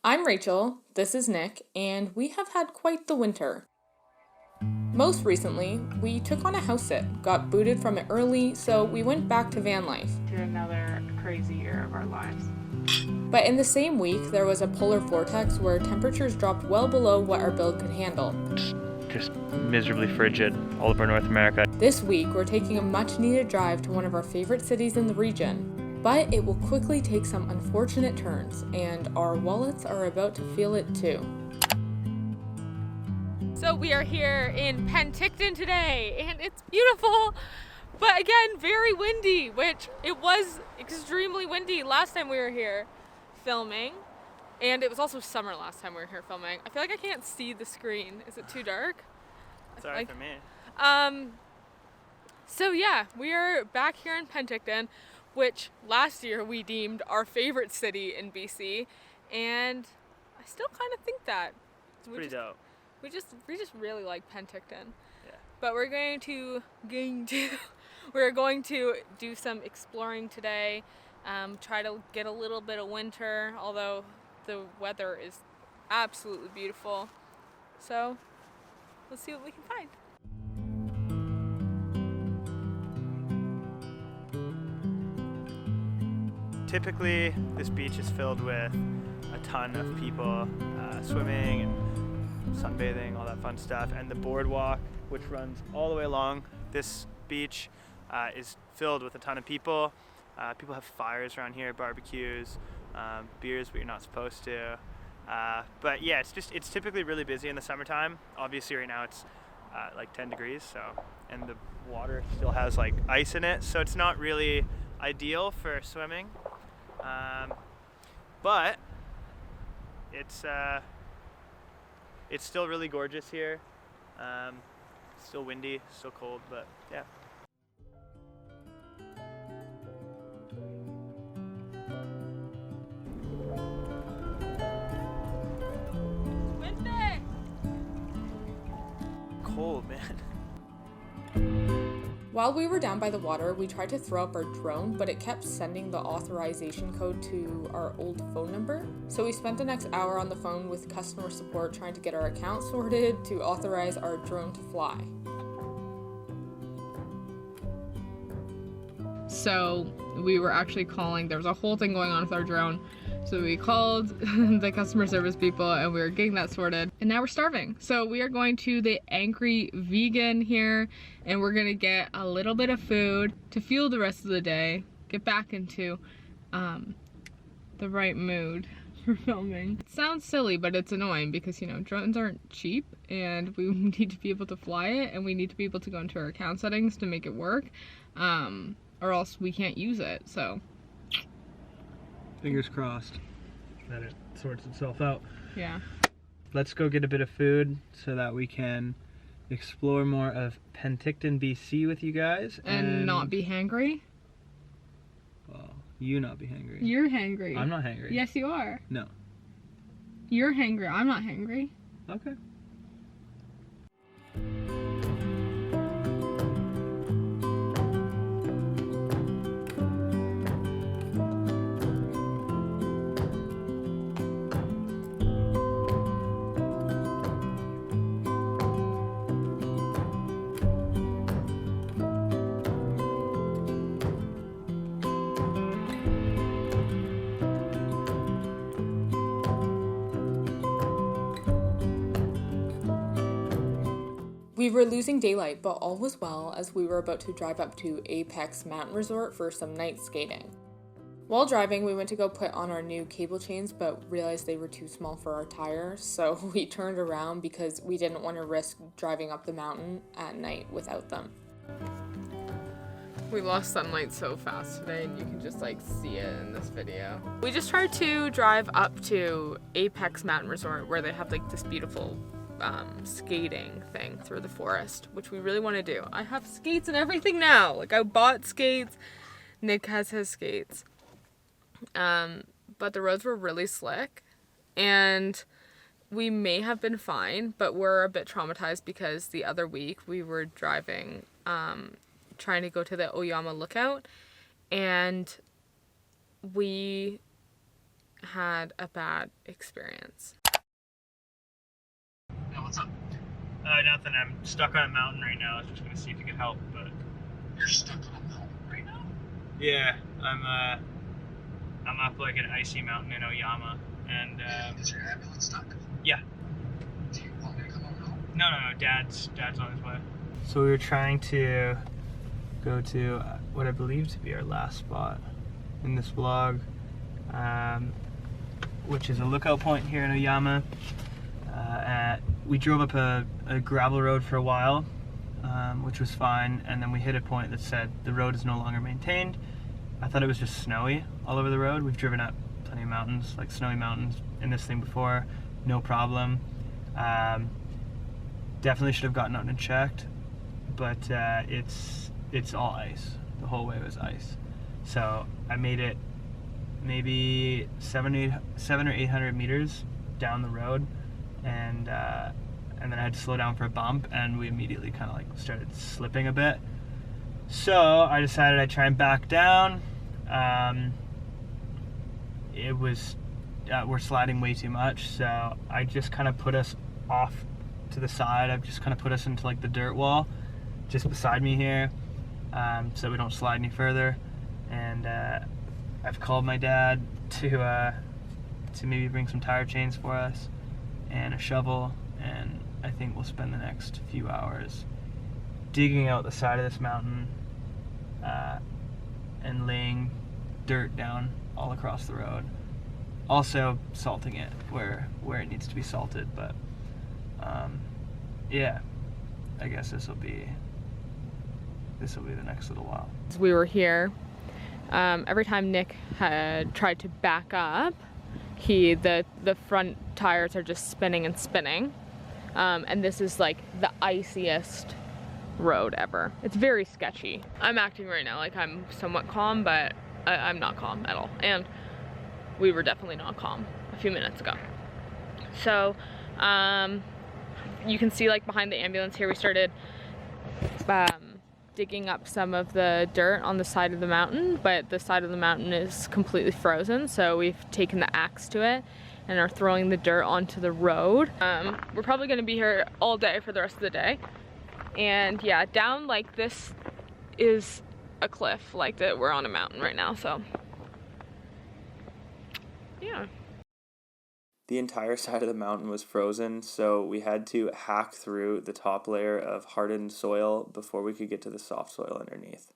I'm Rachel, this is Nick, and we have had quite the winter. Most recently, we took on a house sit, got booted from it early, so we went back to van life. To another crazy year of our lives. But in the same week, there was a polar vortex where temperatures dropped well below what our build could handle. Just miserably frigid all over North America. This week, we're taking a much-needed drive to one of our favorite cities in the region. But it will quickly take some unfortunate turns, and our wallets are about to feel it too. So we are here in Penticton today, and it's beautiful, but again, very windy, which it was extremely windy last time we were here filming, and it was also summer last time we were here filming. I feel like I can't see the screen. Is it too dark? Sorry for me. So yeah, we are back here in Penticton, which last year we deemed our favorite city in BC, and I still kind of think that. It's pretty dope. We just really like Penticton. Yeah. But we're going to do some exploring today. Try to get a little bit of winter, although the weather is absolutely beautiful. So let's see what we can find. Typically, this beach is filled with a ton of people swimming and sunbathing, all that fun stuff. And the boardwalk, which runs all the way along this beach, is filled with a ton of people. People have fires around here, barbecues, beers, but you're not supposed to. But yeah, it's typically really busy in the summertime. Obviously, right now it's like 10 degrees, and the water still has like ice in it, so it's not really ideal for swimming. But it's still really gorgeous here. Still windy, still cold, but yeah. Windy! Cold, man. While we were down by the water, we tried to throw up our drone, but it kept sending the authorization code to our old phone number. So we spent the next hour on the phone with customer support trying to get our account sorted to authorize our drone to fly. So we were actually calling, there was a whole thing going on with our drone. So we called the customer service people and we were getting that sorted. And now we're starving. So we are going to the Angry Vegan here and we're gonna get a little bit of food to fuel the rest of the day, get back into the right mood for filming. It sounds silly, but it's annoying because, you know, drones aren't cheap and we need to be able to fly it and we need to be able to go into our account settings to make it work, or else we can't use it, so. Fingers crossed that it sorts itself out. Yeah. Let's go get a bit of food so that we can explore more of Penticton, BC with you guys. And not be hangry? Well, you not be hangry. You're hangry. I'm not hangry. Yes, you are. No. You're hangry. I'm not hangry. Okay. We were losing daylight, but all was well as we were about to drive up to Apex Mountain Resort for some night skating. While driving, we went to go put on our new cable chains, but realized they were too small for our tires, so we turned around because we didn't want to risk driving up the mountain at night without them. We lost sunlight so fast today and you can just like see it in this video. We just tried to drive up to Apex Mountain Resort where they have like this beautiful skating thing through the forest, which we really want to do. I have skates and everything now. Like I bought skates. Nick has his skates. But the roads were really slick and we may have been fine, but we're a bit traumatized because the other week we were driving, trying to go to the Oyama lookout, and we had a bad experience. Yeah, what's up? Nothing. I'm stuck on a mountain right now. I was just gonna see if you could help, but You're stuck on a mountain right now? yeah, I'm up like an icy mountain in Oyama, and Is your ambulance stuck? yeah. Do you want me to come over now? No. Dad's on his way. So we were trying to go to what I believe to be our last spot in this vlog, which is a lookout point here in Oyama. We drove up a gravel road for a while, which was fine, and then we hit a point that said the road is no longer maintained. I thought it was just snowy all over the road. We've driven up plenty of mountains, like snowy mountains in this thing before, no problem. Definitely should have gotten out and checked, but it's all ice. The whole way was ice. So I made it maybe 700 or 800 meters down the road, and then I had to slow down for a bump, and we immediately kind of like started slipping a bit. So I decided I'd try and back down. We're sliding way too much, so I just kind of put us off to the side. I've just kind of put us into like the dirt wall just beside me here, so we don't slide any further. And I've called my dad to maybe bring some tire chains for us and a shovel, and I think we'll spend the next few hours digging out the side of this mountain and laying dirt down all across the road. Also salting it where it needs to be salted, but yeah, I guess this will be the next little while. We were here. Every time Nick had tried to back up, the front tires are just spinning and spinning. And this is like the iciest road ever. It's very sketchy. I'm acting right now like I'm somewhat calm, but I'm not calm at all. And we were definitely not calm a few minutes ago. So you can see like behind the ambulance here, we started digging up some of the dirt on the side of the mountain, but the side of the mountain is completely frozen, so we've taken the axe to it and are throwing the dirt onto the road. We're probably gonna be here all day for the rest of the day. And yeah, down like this is a cliff, like that we're on a mountain right now, so yeah. The entire side of the mountain was frozen, so we had to hack through the top layer of hardened soil before we could get to the soft soil underneath.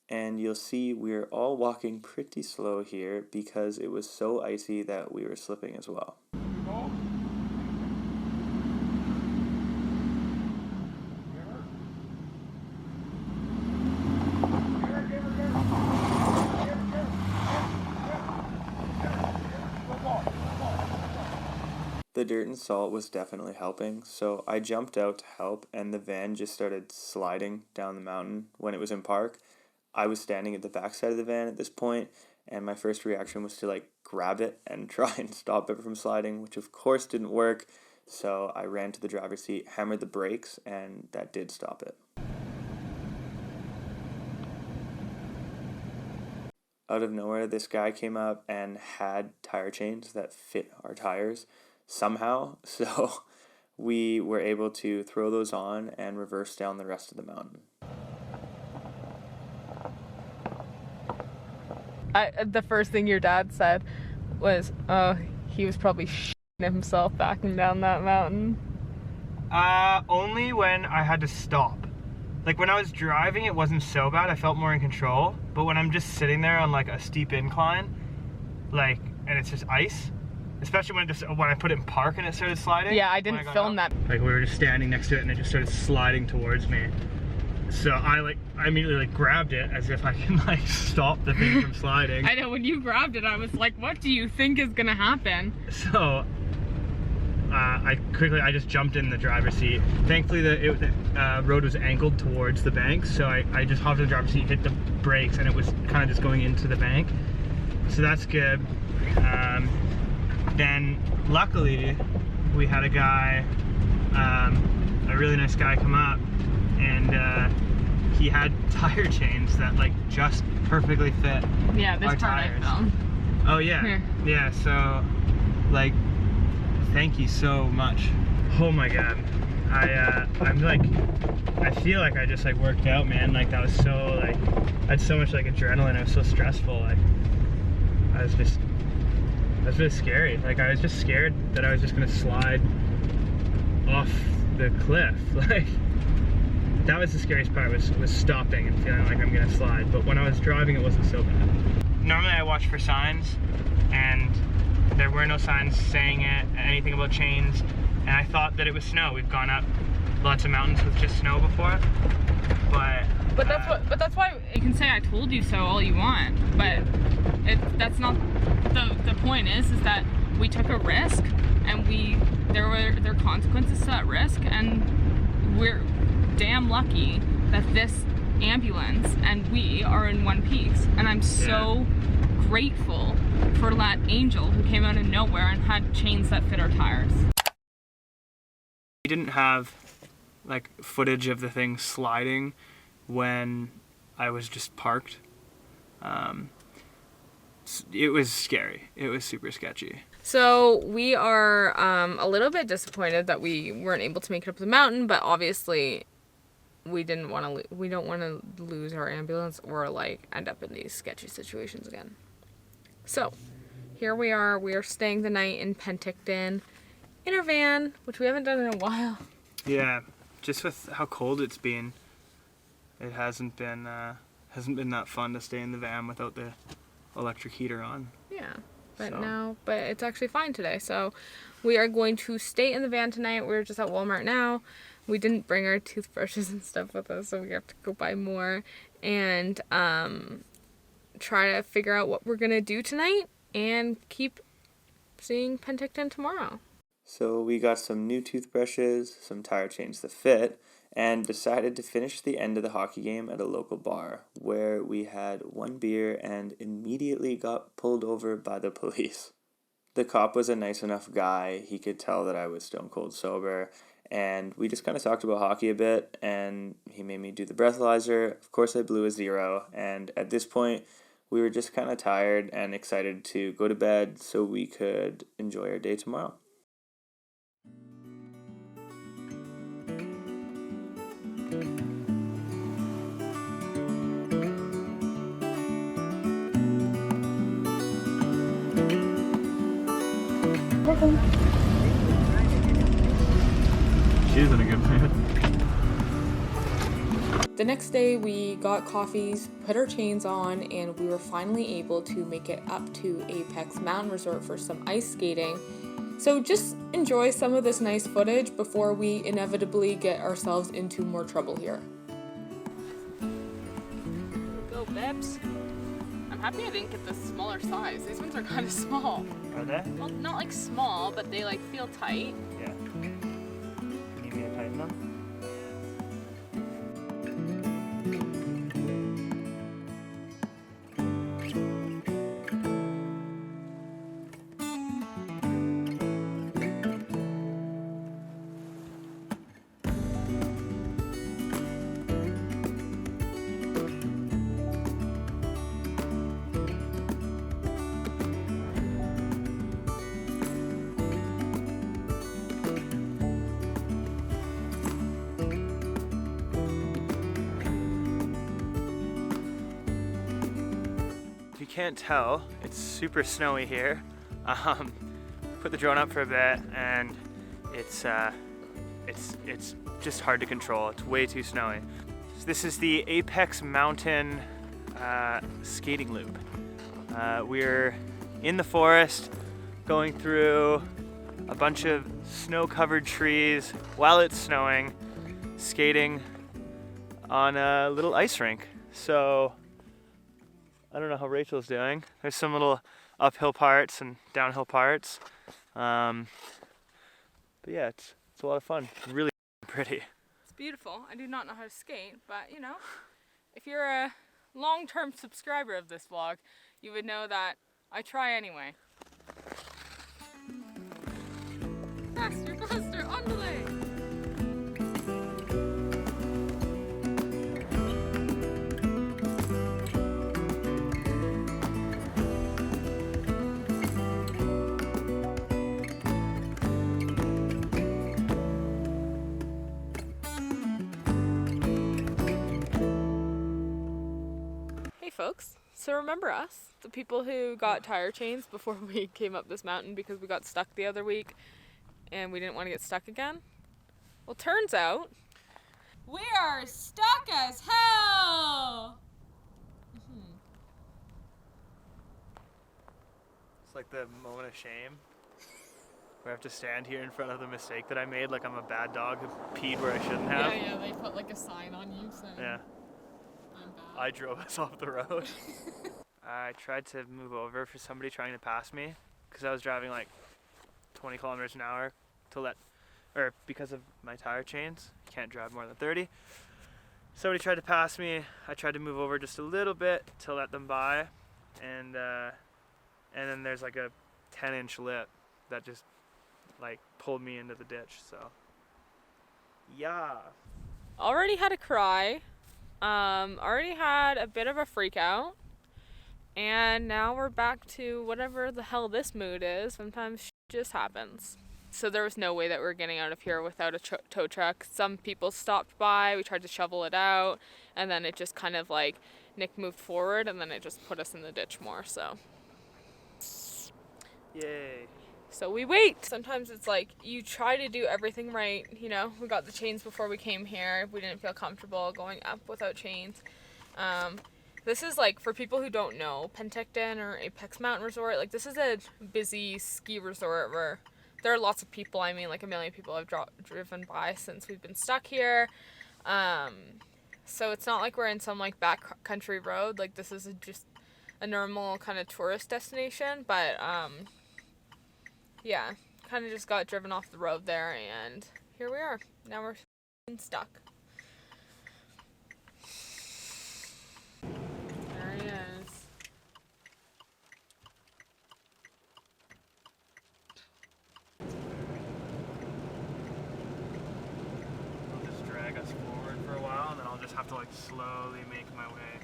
And you'll see we're all walking pretty slow here because it was so icy that we were slipping as well. The dirt and salt was definitely helping, so I jumped out to help, and the van just started sliding down the mountain when it was in park. I was standing at the backside of the van at this point, and my first reaction was to like grab it and try and stop it from sliding, which of course didn't work. So I ran to the driver's seat, hammered the brakes, and that did stop it. Out of nowhere, this guy came up and had tire chains that fit our tires somehow, so we were able to throw those on and reverse down the rest of the mountain. The first thing your dad said was, oh, he was probably shitting himself backing down that mountain. Only when I had to stop. Like when I was driving, it wasn't so bad. I felt more in control. But when I'm just sitting there on like a steep incline, like, and it's just ice, especially when I put it in park and it started sliding. Yeah, I didn't film that. Like we were just standing next to it and it just started sliding towards me. So I immediately like grabbed it as if I can like stop the thing from sliding. I know, when you grabbed it, I was like, what do you think is gonna happen? So I just jumped in the driver's seat. Thankfully the road was angled towards the bank, so I just hopped in the driver's seat, hit the brakes, and it was kind of just going into the bank. So that's good. Then luckily we had a guy, a really nice guy, come up and he had tire chains that like just perfectly fit Yeah, this our part I tires. filmed. Oh yeah. Here. Yeah, so like thank you so much. Oh my god. I'm like, I feel like I just like worked out, man. Like that was so like, I had so much like adrenaline. It was so stressful. Like that was really scary. Like I was just scared that I was just gonna slide off the cliff. Like that was the scariest part, was stopping and feeling like I'm gonna slide. But when I was driving, it wasn't so bad. Normally I watch for signs, and there were no signs saying anything about chains. And I thought that it was snow. We've gone up lots of mountains with just snow before, but that's why you can say I told you so all you want, but that's not the point. Is that we took a risk, and there were consequences to that risk, and we're damn lucky that this ambulance and we are in one piece. And I'm so grateful for that angel who came out of nowhere and had chains that fit our tires. We didn't have like footage of the thing sliding when I was just parked. It was scary. It was super sketchy. So we are a little bit disappointed that we weren't able to make it up the mountain, but obviously we don't want to lose our ambulance or like end up in these sketchy situations again. So here we are. We are staying the night in Penticton in our van, which we haven't done in a while. Yeah, just with how cold it's been, it hasn't been that fun to stay in the van without the electric heater on. Yeah, but it's actually fine today. So we are going to stay in the van tonight. We're just at Walmart now. We didn't bring our toothbrushes and stuff with us, so we have to go buy more and try to figure out what we're gonna do tonight and keep seeing Penticton tomorrow. So we got some new toothbrushes, some tire chains that fit, and decided to finish the end of the hockey game at a local bar, where we had one beer and immediately got pulled over by the police. The cop was a nice enough guy. He could tell that I was stone cold sober, and we just kind of talked about hockey a bit, and he made me do the breathalyzer. Of course I blew a 0, and at this point we were just kind of tired and excited to go to bed so we could enjoy our day tomorrow. She's in a good mood. The next day we got coffees, put our chains on, and we were finally able to make it up to Apex Mountain Resort for some ice skating. So just enjoy some of this nice footage before we inevitably get ourselves into more trouble here. Go, Bebs. I'm happy I didn't get the smaller size. These ones are kind of small. Are they? Well, not like small, but they like feel tight. Yeah. Need me to tighten them? You can't tell, it's super snowy here. Put the drone up for a bit, and it's just hard to control. It's way too snowy. So this is the Apex Mountain skating loop. We're in the forest, going through a bunch of snow-covered trees while it's snowing, skating on a little ice rink. So I don't know how Rachel's doing. There's some little uphill parts and downhill parts. But yeah, it's a lot of fun. Really pretty. It's beautiful. I do not know how to skate, but you know, if you're a long-term subscriber of this vlog, you would know that I try anyway. Faster, faster, on the way! folks. So remember us, the people who got tire chains before we came up this mountain because we got stuck the other week and we didn't want to get stuck again? Well, turns out we are stuck as hell! It's like the moment of shame where I have to stand here in front of the mistake that I made, like I'm a bad dog who peed where I shouldn't have. Yeah, they put like a sign on you saying, Yeah. I'm bad. I drove us off the road. I tried to move over for somebody trying to pass me because I was driving like 20 kilometers an hour because of my tire chains. Can't drive more than 30. Somebody tried to pass me. I tried to move over just a little bit to let them by, and then there's like a 10-inch lip that just like pulled me into the ditch. So yeah. Already had a cry. Already had a bit of a freak out. And now we're back to whatever the hell this mood is. Sometimes shit just happens. So there was no way that we were getting out of here without a tow truck. Some people stopped by. We tried to shovel it out. And then it just kind of like, Nick moved forward and then it just put us in the ditch more. So Yay. So we wait. Sometimes it's like you try to do everything right. You know, we got the chains before we came here. We didn't feel comfortable going up without chains. This is like, for people who don't know, Penticton or Apex Mountain Resort, like this is a busy ski resort where there are lots of people. I mean, like 1 million people have driven by since we've been stuck here. So it's not like we're in some like backcountry road. Like this is just a normal kind of tourist destination, but yeah, kind of just got driven off the road there, and here we are. Now we're stuck. There he is. I'll just drag us forward for a while, and then I'll just have to like slowly make my way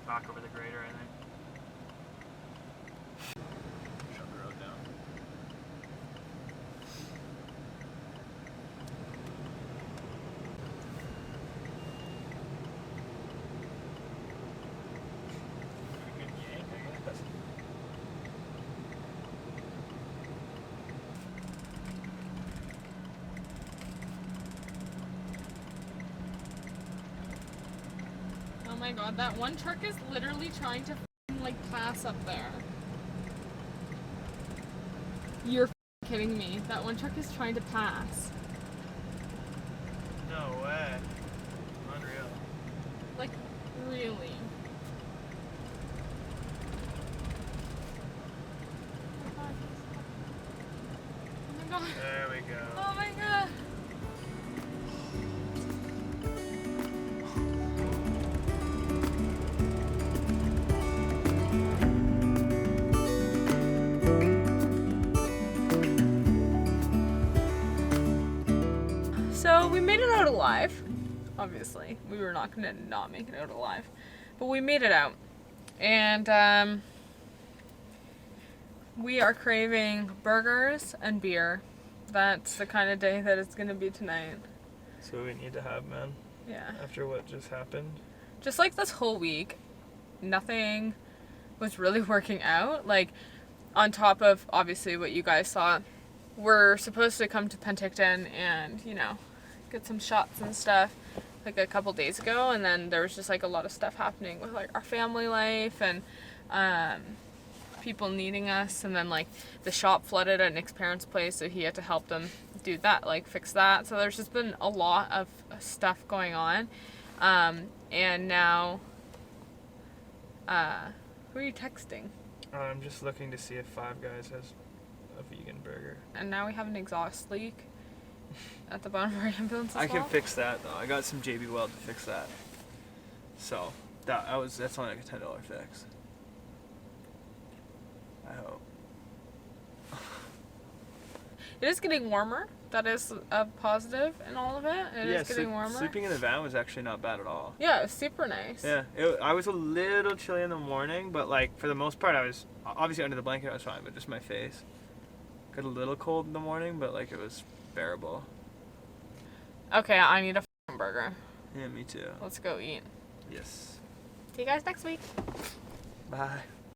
back over the grader, I think. Shut the road down. Good yank, I guess. Oh my god, that one truck is literally trying to like pass up there. You're kidding me. That one truck is trying to pass. No way. Unreal. Like, really. Oh my god. There we go. Oh my god. So we made it out alive. Obviously, we were not gonna not make it out alive, but we made it out, and we are craving burgers and beer. That's the kind of day that it's gonna be tonight. So we need to have, man, Yeah. after what just happened. Just like this whole week, nothing was really working out. Like, on top of obviously what you guys saw, we're supposed to come to Penticton and, you know, get some shots and stuff like a couple days ago, and then there was just like a lot of stuff happening with like our family life and people needing us, and then like the shop flooded at Nick's parents' place, so he had to help them do that, like fix that. So there's just been a lot of stuff going on, and now who are you texting? I'm just looking to see if Five Guys has a vegan burger. And now we have an exhaust leak at the bottom of our ambulance as I can well. fix that though. I got some JB Weld to fix that. So that's only like a $10 fix. I hope. It is getting warmer. That is a positive in all of it. It is getting warmer. Sleeping in the van was actually not bad at all. Yeah, it was super nice. Yeah, I was a little chilly in the morning, but like for the most part I was obviously under the blanket I was fine, but just my face got a little cold in the morning, but like it was bearable. Okay, I need a f***ing burger. Yeah, me too. Let's go eat. Yes. See you guys next week. Bye.